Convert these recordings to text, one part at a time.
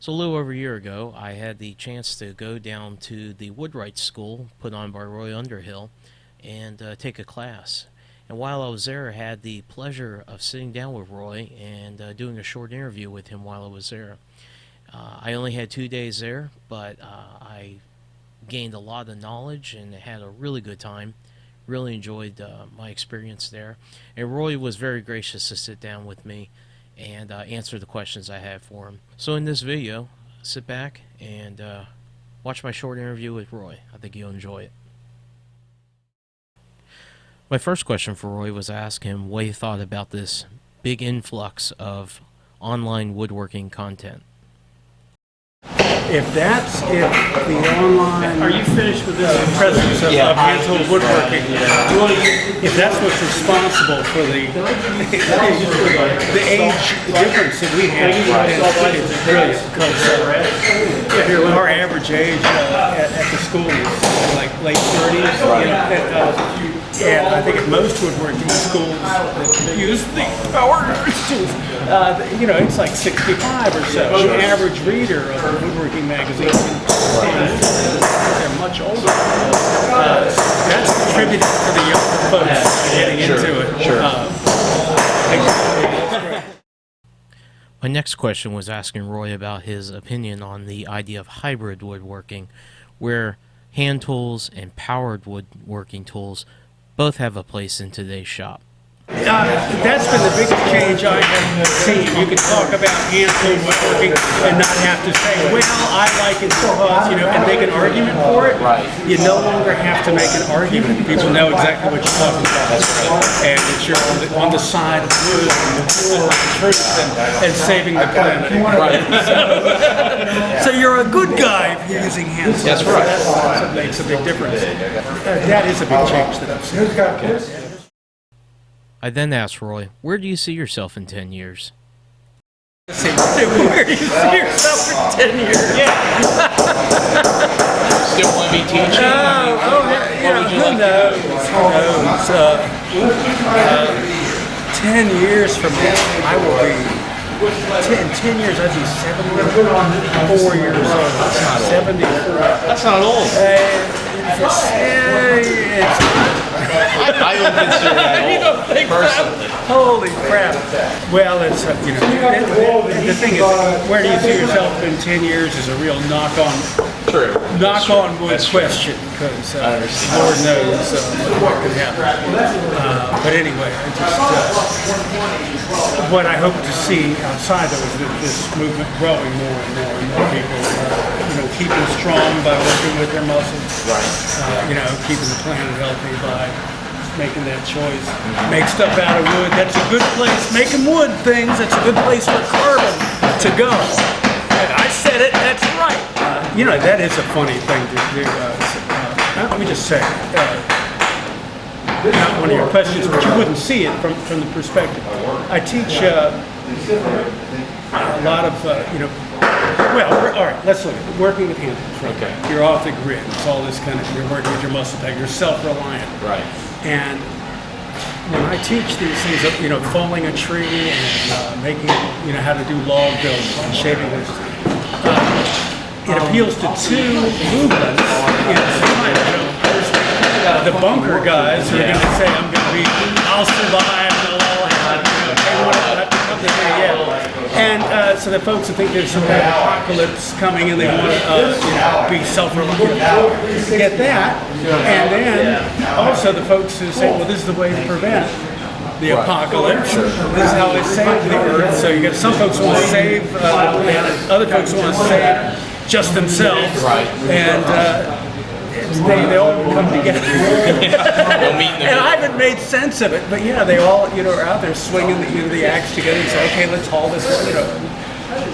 So a little over a year ago, I had the chance to go down to the Woodwrights school put on by Roy Underhill and take a class. And while I was there, I had the pleasure of sitting down with Roy and doing a short interview with him while I was there. I only had 2 days there, but I gained a lot of knowledge and had a really good time. Really enjoyed my experience there. And Roy was very gracious to sit down with me and answer the questions I had for him. So in this video, sit back and watch my short interview with Roy. I think you'll enjoy it. My first question for Roy was to ask him what he thought about this big influx of online woodworking content. If the online... Are you finished with this presence of hand-tool woodworking, if that's what's responsible for the age difference that we have, it's brilliant, because our average age at the school is like late 30s, and I think at most woodworking schools that use the power tools, it's like 65 or so. The average reader of a woodworking magazine, they're much older. That's contributed to the younger folks getting into it. My next question was asking Roy about his opinion on the idea of hybrid woodworking, where hand tools and powered woodworking tools both have a place in today's shop. That's been the biggest change I have seen. You can talk about hand-tool woodworking and not have to say, well, I like it because, and make an argument for it. Right. You no longer have to make an argument. People know exactly what you're talking about. That's right. And that you're on the side of wood and the truth and saving the planet. Right. So you're a good guy if you're using hand tools. That's right. That's what makes a big difference. That is a big change that I've seen. Okay. I then asked Roy, where do you see yourself in 10 years? Where do you see yourself in 10 years? Yeah. Still want to be teaching? Who knows? 10 years from now, I will be, in 10 years, I'd be 74 years old. That's not old. 74. That's not old. I don't consider that old. You don't think personally. so? Holy crap. Well, it's, the thing is, where do you see yourself in 10 years is a real knock-on wood question, because Lord knows what could happen. But anyway, what I hope to see outside of this movement growing more and more people, keeping strong by working with their muscles, keeping the planet healthy by making that choice. Make stuff out of wood. That's a good place. Making wood things, that's a good place for carbon to go. I said it, that's right. That is a funny thing to do. Let me just say, not one of your questions, but you wouldn't see it from the perspective. I teach a lot of, all right, let's look at it. Working with hand tools. Okay. You're off the grid. It's all this kind of, you're working with your muscle pack. You're self-reliant. Right. And when I teach these things, falling a tree and making, how to do log building, shaving this, it appeals to two movements. The bunker guys who are going to say, I'll survive, and they'll all have, they want to come together, And so the folks who think there's some kind of apocalypse coming and they want to be self-reliant, get that. And then also the folks who say, well, this is the way to prevent the apocalypse. This is how they save the earth. So you got some folks who want to save the planet, other folks who want to save just themselves. Right. And they all come together. And I haven't made sense of it, but they all are out there swinging the axe together and say, okay, let's haul this.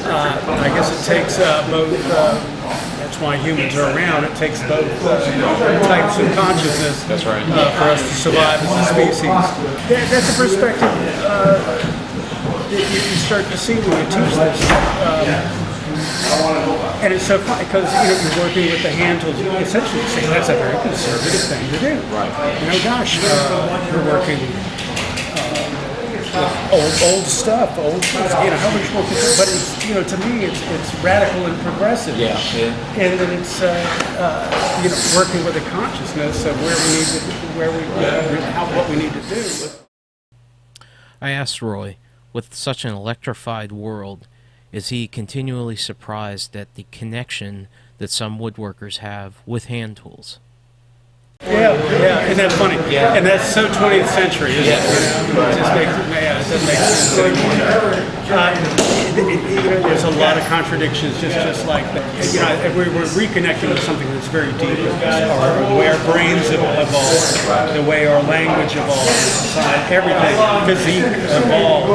I guess it takes both. That's why humans are around. It takes both types of consciousness. That's right. For us to survive as a species. That's a perspective you start to see when you teach this. And it's so funny because you're working with the hand tools. Essentially, you say that's a very conservative thing to do. Right. Gosh, you're working with old stuff, old how much more can, but it's to me it's radical and progressive. Yeah. And then it's working with a consciousness of what we need to do. I asked Roy, with such an electrified world, is he continually surprised at the connection that some woodworkers have with hand tools? Yeah, isn't that funny? Yeah. And that's so 20th century, isn't it? It just makes it, it doesn't make sense anymore. There's a lot of contradictions, just like that. We're reconnecting with something that's very deep. The way our brains evolved, the way our language evolved, everything, physique evolved,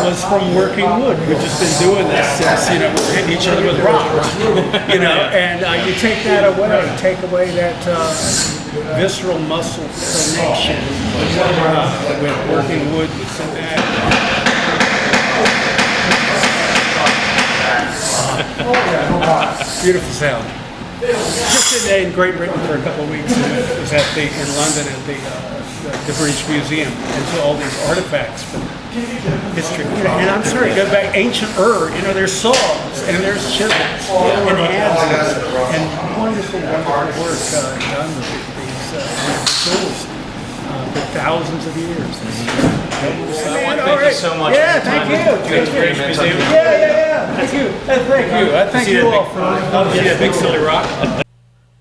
was from working wood. We've just been doing this since, we're hitting each other with rocks, and you take that away, that visceral muscle connection with working wood. Beautiful sound. Just in Great Britain for a couple of weeks. It was in London at the British Museum, and so all these artifacts from history. And I'm sorry, go back ancient there's saws and there's chisels and adzes and wonderful work done with these tools for thousands of years. Thank you so much. Yeah, thank you. Yeah. Thank you. Thank you all for that big silly rock.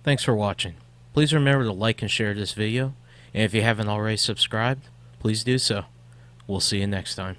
Thanks for watching. Please remember to like and share this video, and if you haven't already subscribed, please do so. We'll see you next time.